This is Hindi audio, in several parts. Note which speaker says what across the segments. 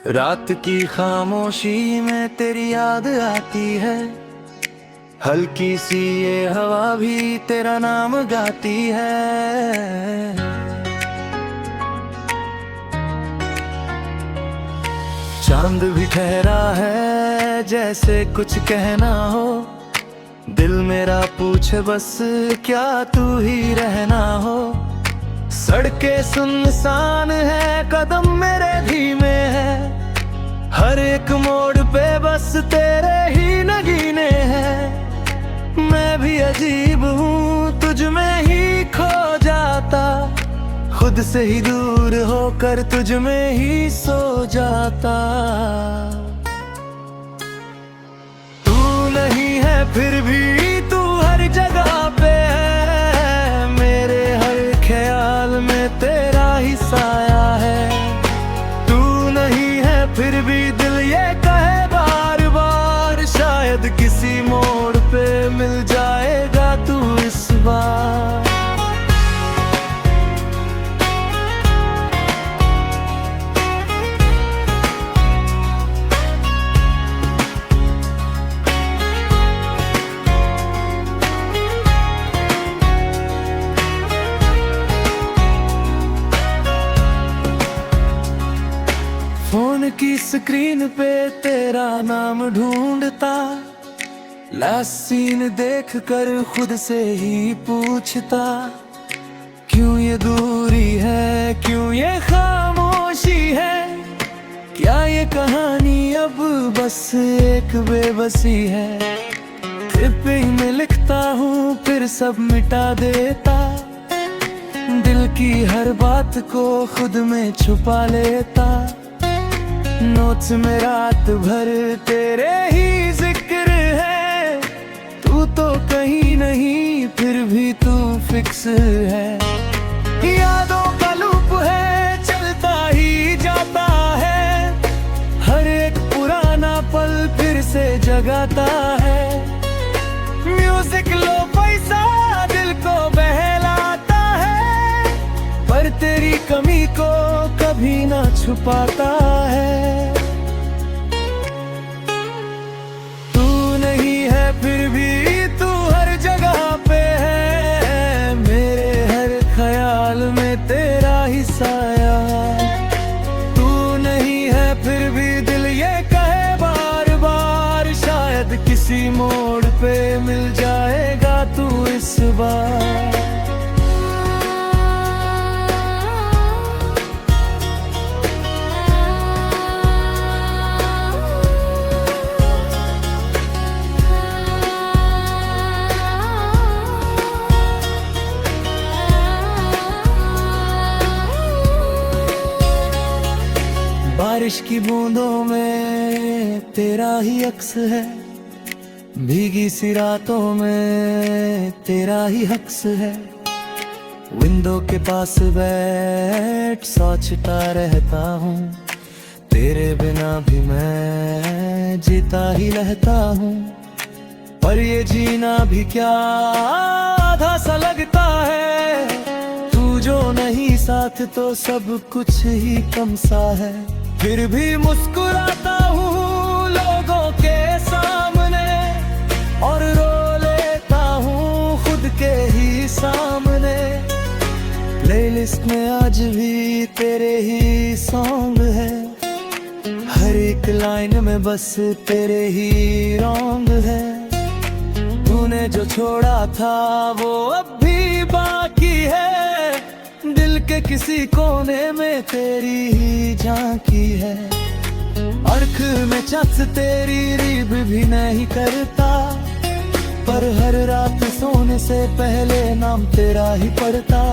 Speaker 1: रात की खामोशी में तेरी याद आती है, हल्की सी ये हवा भी तेरा नाम गाती है। चांद भी ठहरा है जैसे कुछ कहना हो, दिल मेरा पूछे बस क्या तू ही रहना हो। सड़कें सुनसान है, कदम मेरे धीमे है, हर एक मोड़ पे बस तेरे ही नगीने हैं। मैं भी अजीब हूँ, तुझ में ही खो जाता, खुद से ही दूर होकर तुझ में ही सो जाता। तू नहीं है फिर भी तू हर जगह पे है, मेरे हर ख्याल में तेरा ही साया है। तू नहीं है फिर भी दिल ये कहे बार बार, शायद किसी मोड़ पे मिल जाएगा तू इस बार। फोन की स्क्रीन पे तेरा नाम ढूंढता, लास्ट सीन देख कर खुद से ही पूछता, क्यों ये दूरी है, क्यों ये खामोशी है, क्या ये कहानी अब बस एक बेबसी है। टिपिंग में लिखता हूँ फिर सब मिटा देता, दिल की हर बात को खुद में छुपा लेता। नोट्स में रात भर तेरे ही जिक्र है, तू तो कहीं नहीं फिर भी तू फिक्स है। यादों का लूप है चलता ही जाता है, हर एक पुराना पल फिर से जगाता है। म्यूजिक लो पैसा दिल को बहलाता है, पर तेरी कमी को कभी ना छुपाता है। तू नहीं है फिर भी तू हर जगह पे है, मेरे हर ख्याल में तेरा ही साया। तू नहीं है फिर भी दिल ये कहे बार बार, शायद किसी मोड़ पे मिल जाएगा तू इस बार। बारिश की बूंदों में तेरा ही अक्स है, भीगी सी रातों में तेरा ही हक्स है। विंडो के पास बैठ सोचता रहता हूँ, तेरे बिना भी मैं जीता ही रहता हूँ। पर ये जीना भी क्या आधा सा लगता है, तू जो नहीं साथ तो सब कुछ ही कम सा है। फिर भी मुस्कुराता हूँ लोगों के सामने, और रो लेता हूँ खुद के ही सामने। प्लेलिस्ट में आज भी तेरे ही सॉन्ग है, हर एक लाइन में बस तेरे ही रॉन्ग है। तूने जो छोड़ा था वो अब भी बाकी है, दिल के किसी कोने में तेरी ही झांकी है। अर्ख में चस तेरी रीब भी नहीं करता, पर हर रात सोने से पहले नाम तेरा ही पढ़ता।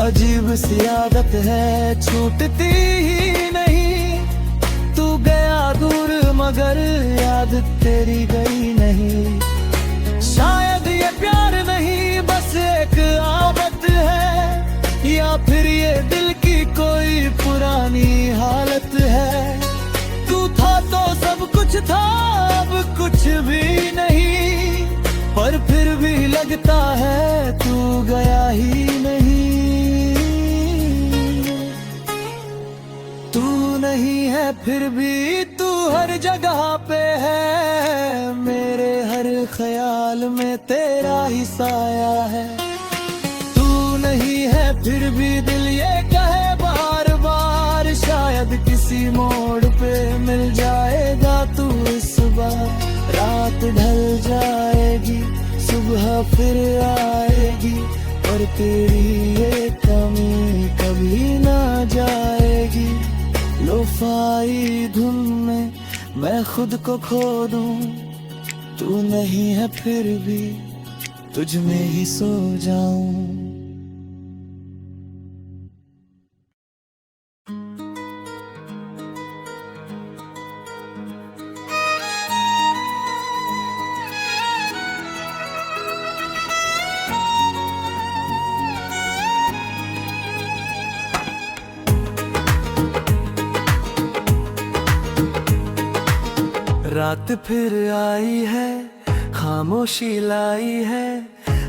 Speaker 1: अजीब सी आदत है छूटती ही नहीं, तू गया दूर मगर याद तेरी गई नहीं। शायद ये प्यार नहीं बस एक आदत है, या फिर ये दिल की कोई पुरानी हालत है। तू था तो सब कुछ था, अब कुछ भी नहीं, पर फिर भी लगता है तू गया ही नहीं। तू नहीं है फिर भी तू हर जगह पे है, मेरे हर ख्याल में तेरा ही साया है। तू नहीं है फिर भी दिल ये कहे बार बार, शायद किसी मोड़ पे मिल जाएगा तू इस बार। रात ढल जाएगी सुबह फिर आएगी, पर तेरी ये कमी कभी ना जाएगी। लोफाई धुन में मैं खुद को खो दूं, तू नहीं है फिर भी तुझ में ही सो जाऊं। रात फिर आई है, खामोशी लाई है,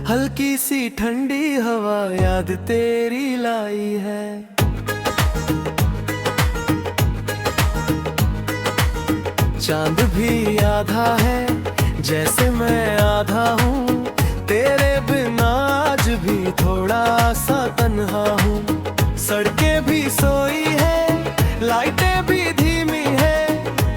Speaker 1: हल्की सी ठंडी हवा याद तेरी लाई है। चांद भी आधा है जैसे मैं आधा हूँ, तेरे बिना आज भी थोड़ा सा तन्हा हूँ। सड़कें भी सोई है, लाइटें भी धीमी है,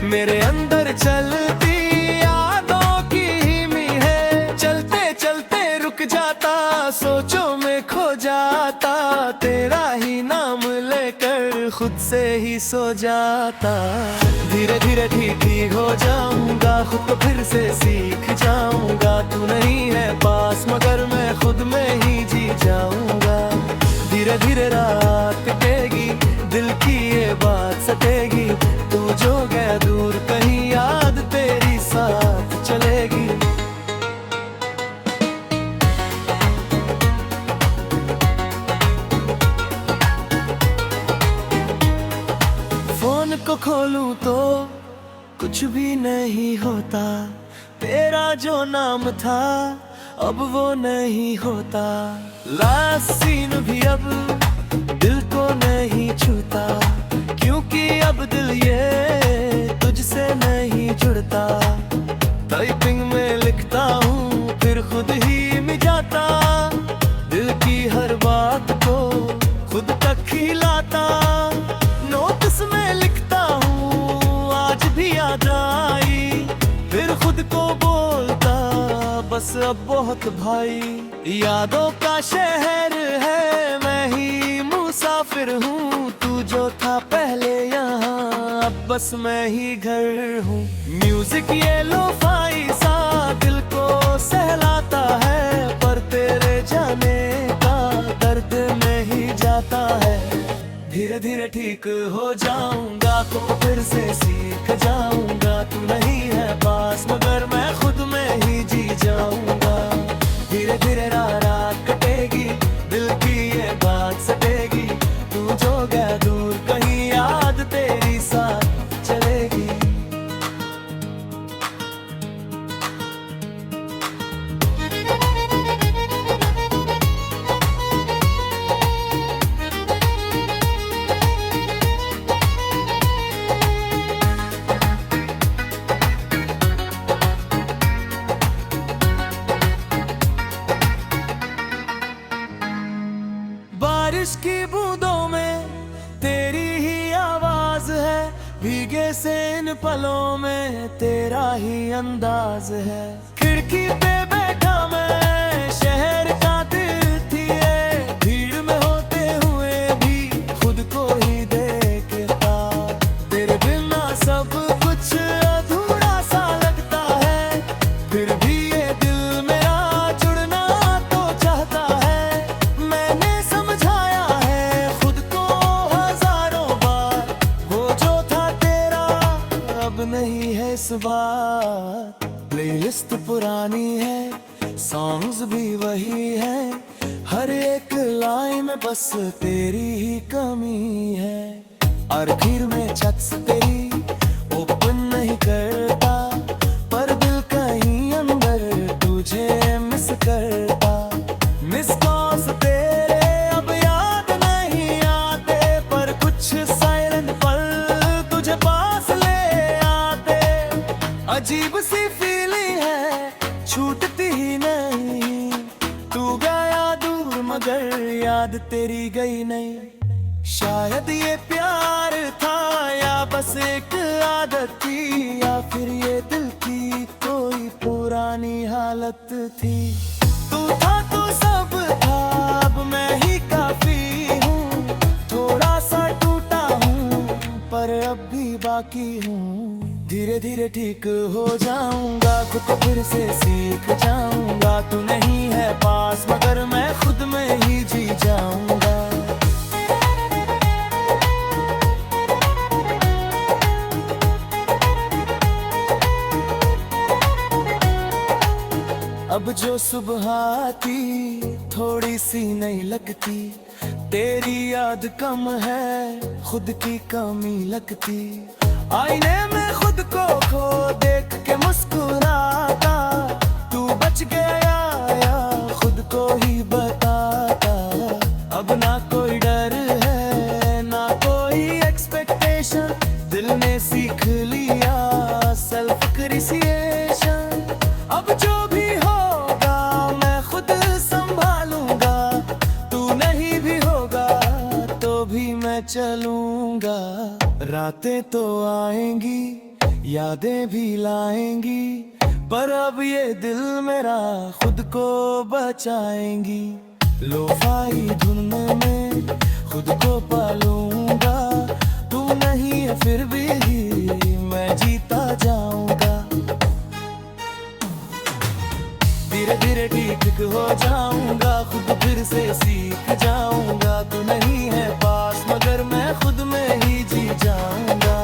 Speaker 1: मेरे अंदर चलती यादों की हिमी है। चलते चलते रुक जाता, सोचों में खो जाता, तेरा ही नाम लेकर खुद से ही सो जाता। धीरे धीरे ठीक ही हो जाऊंगा, खुद को फिर से सीख जाऊंगा। तू नहीं है पास मगर मैं खुद में ही जी जाऊंगा। धीरे धीरे रात कटेगी, दिल की ये बात सटेगी, तू जो गया दूर कहीं याद तेरी साथ चलेगी। फोन को खोलूं तो कुछ भी नहीं होता, तेरा जो नाम था अब वो नहीं होता। लास्ट सीन भी अब दिल को नहीं छूता, क्योंकि अब दिल ये तुझसे नहीं जुड़ता। टाइपिंग में लिखता हूँ फिर खुद ही मिटाता, दिल की हर बात को खुद तक खिलाता। नोट्स में लिखता हूँ आज भी याद आई, फिर खुद को बोलता बस अब बहुत भाई। यादों का शहर है, मैं ही मुसाफिर हूँ, तू जो था पहले यहाँ अब बस मैं ही घर हूँ। म्यूजिक ये लोफाई सा दिल को सहलाता है, पर तेरे जाने का दर्द में ही जाता है। धीरे धीरे ठीक हो जाऊंगा, तो फिर से सीख जाऊंगा। तू नहीं है पास मगर मैं खुद में ही जी जाऊंगा। धीरे धीरे रात कटेगी, दिल की ये बात सटेगी, तू जो गया दूर कहीं याद तेरी साथ चलेगी। बारिश की बूंदों में तेरी ही आवाज है, भीगे से इन पलों में तेरा ही अंदाज है। खिड़की पे बैठा मैं शहर का दिल थी, भीड़ में होते हुए भी खुद को ही देखता। तेरे बिना सब कुछ अधूरा सा लगता है, फिर भी ये दिल मेरा जुड़ना तो चाहता है। मैंने समझाया है खुद को हजारों बार, वो जो था तेरा अब नहीं है इस बार। प्लेलिस्ट पुरानी है, सॉन्ग्स भी वही है, हर एक लाइन में बस तेरी ही कमी है। आखिर में चट से तेरी ओपन नहीं करता, पर दिल कहीं अंदर तुझे मिस करता। मिस कॉल से तेरे अब याद नहीं आते, पर कुछ साइलेंट पल अजीब सी फीलिंग है, छूटती ही नहीं। तू गया दूर मगर याद तेरी गई नहीं। शायद ये प्यार था या बस एक आदत थी, या फिर ये दिल की कोई पुरानी हालत थी। तू था तो सब था, अब मैं ही काफी हूँ। थोड़ा सा टूटा हूँ पर अब भी बाकी हूँ। धीरे धीरे ठीक हो जाऊंगा, खुद को फिर से सीख जाऊंगा। तू नहीं है पास मगर मैं खुद में ही जी जाऊंगा। अब जो सुबह आती थोड़ी सी नहीं लगती। तेरी याद कम है, खुद की कमी लगती। आईने में खुद को खो देख के मुस्कुराता। तू बच गया या खुद को ही बताता। अब ना कोई डर है ना कोई एक्सपेक्टेशन। दिल ने सीख लिया सेल्फ क्रिसिएशन। अब जो भी होगा मैं खुद संभालूंगा। तू नहीं भी होगा तो भी मैं चलूंगा। रातें तो आएंगी, यादें भी लाएंगी, पर अब ये दिल मेरा खुद को बचाएंगी। लोफाई धुन में खुद को पालूंगा। तू नहीं है फिर भी मैं जीता जाऊंगा। धीरे धीरे ठीक हो जाऊंगा, खुद फिर से सीख जाऊंगा। तू नहीं है पास मगर मैं खुद में ही जी जाऊंगा।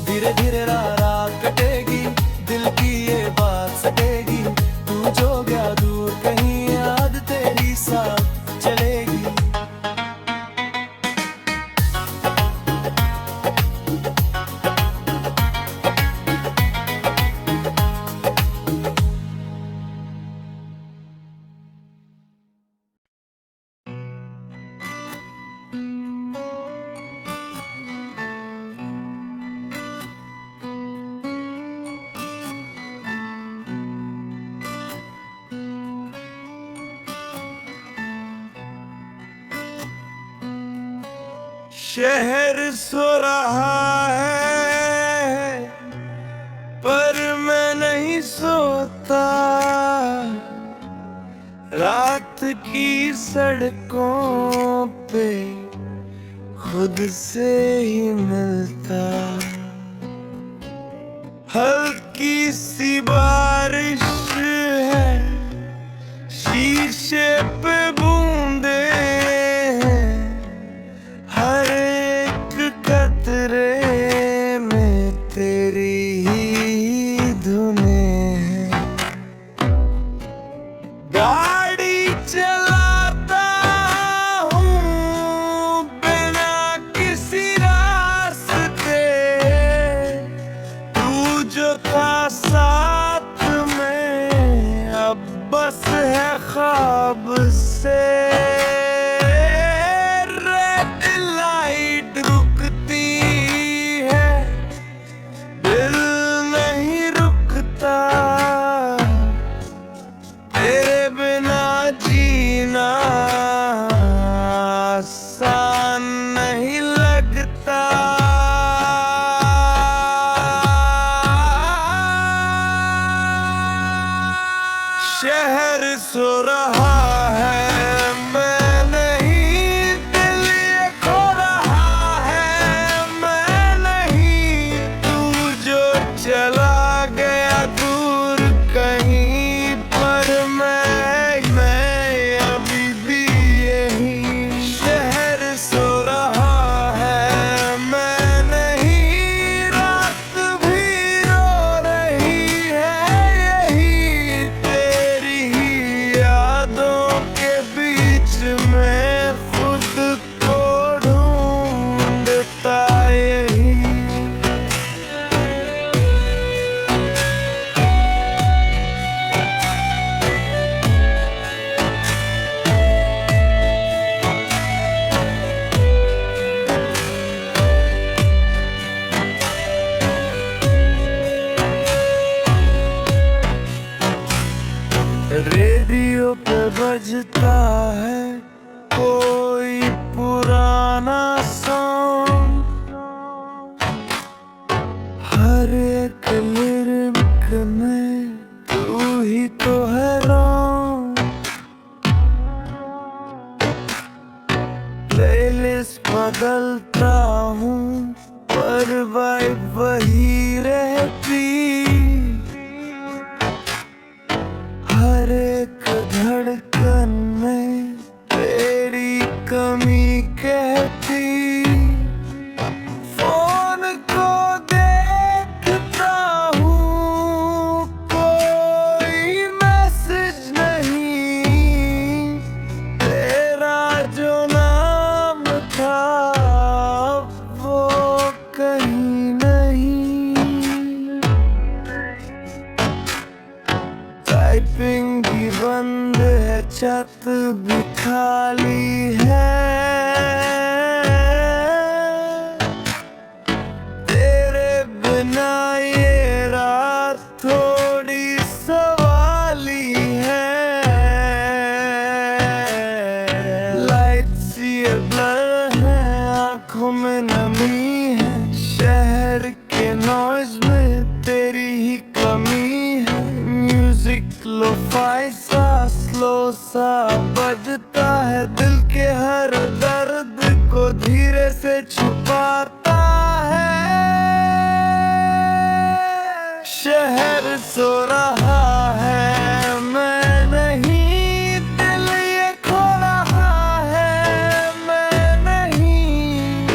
Speaker 1: धीरे धीरे रात कटेगी, दिल की ये बात सटेगी। तू जो गया दूर कहीं याद तेरी साथ चलेगी।
Speaker 2: शहर सो रहा है पर मैं नहीं सोता। रात की सड़कों पे खुद से ही मिलता। हल्की सी बारिश है, शीशे पे बूंदे हैं। हर एक कतरे में तेरी ही धुनें हैं। गाड़ी चलाता हूँ बिना किसी रास्ते। तू जो था साथ में अब बस है ख्वाब से। आसान नहीं लगता। शहर सो रहा है पे बजता है कोई पुराना सॉन्ग। हर एक लिरिक में तू ही तो है रॉन्ग। प्लेलिस्ट बदलता हूँ पर वाइब वही रहती। हर एक धड़कन में तेरी कमी कहती। फोन को देखता हूँ कोई मैसेज नहीं। तेरा जो नाम था वो कहीं नहीं। टाइपिंग भी बंद है, छत भी खाली है। तेरे बिना ये रात थोड़ी सवाली है। लाइट्स ये ब्लर है, आंखों में नमी है। शहर के नॉइज में तेरी ही कमी है। म्यूजिक लो-फाई सा स्लो सा बजता है, दिल के हर दर्द को धीरे से छुपाता है। शहर सो रहा है, मैं नहीं, दिल ये खो रहा है, मैं नहीं।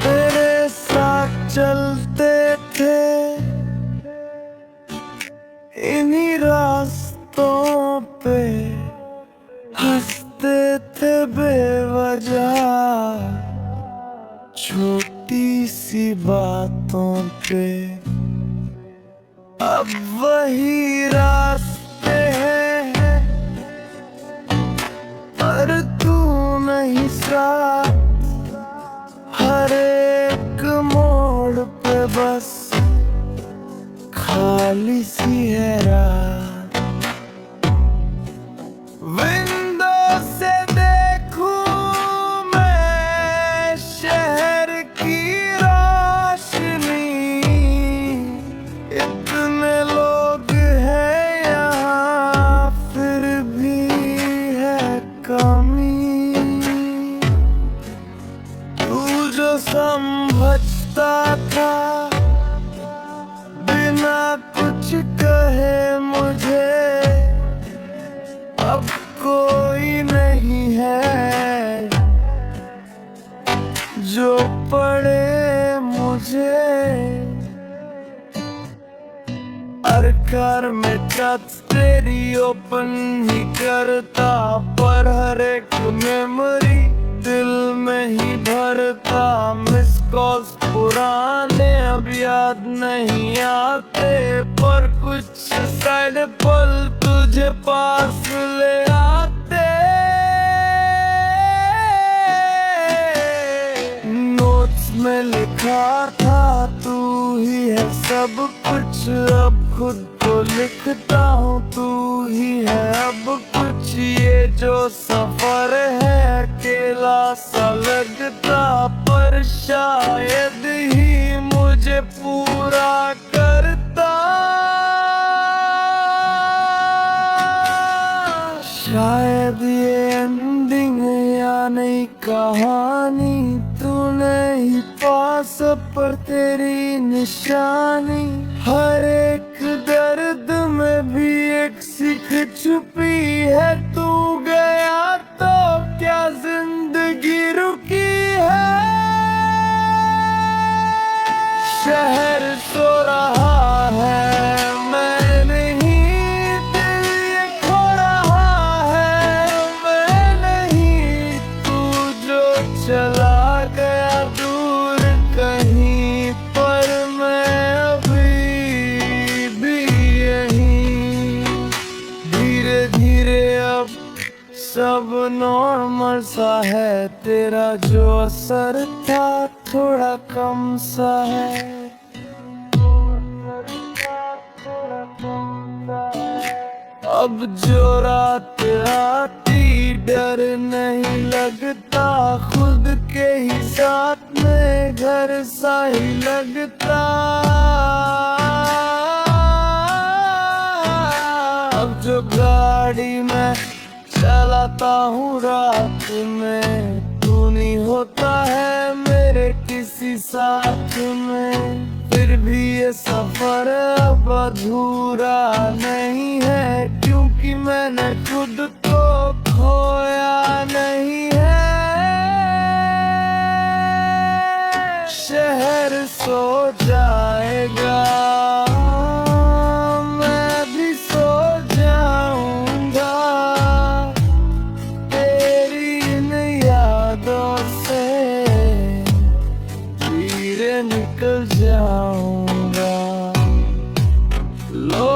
Speaker 2: तेरे साथ चलते थे इन्हीं रास्तों पे, हंसते थे बेवजह छोटी सी बातों पे। अब वही रास्ते हैं पर तू नहीं साथ। हर एक मोड़ पे बस खाली सी है रात। विंडो से देखूं मैं शहर की रोशनी। इतने लोग हैं यहाँ फिर भी है कमी। तू जो समझता था बिना कुछ कहे मुझे, अब कोई नहीं है जो पढ़े मुझे। हर कार में चैट तेरी ओपन ही करता, पर हर एक मेमोरी दिल में ही भरता। मिस कॉल्स पुराने अब याद नहीं आते, पर कुछ साइड पल तुझे पास ले आते। नोट्स में लिखा था तू ही है सब कुछ, अब खुद को लिखता हूँ तू ही है अब कुछ। ये जो सफर है अकेला सा लगता, पर शायद ही मुझे पूरा करता। शायद ये एंडिंग या नई कहानी, तूने ही पास पर तेरी निशानी। हर एक दर्द में भी एक सीख छुपी है, तू गया तो क्या जिंदगी रुकी है। शहर सो रहा है, मैं नहीं, दिल ये खो रहा है, मैं नहीं। तू जो चला गया दूर कहीं, पर मैं अभी भी यहीं। धीरे धीरे अब सब नॉर्मल सा है, तेरा जो असर था थोड़ा कम सा है। अब जो रात आती डर नहीं लगता, खुद के ही साथ में घर सा ही लगता। अब जो गाड़ी में चलाता हूँ रात में, तू नहीं होता है मेरे किसी साथ में। फिर भी ये सफर अब अधूरा नहीं है, क्योंकि मैंने खुद को खोया नहीं है। शहर सो जाएगा, मैं भी सो जाऊंगा, तेरी इन यादों से धीरे निकल जाऊंगा। लो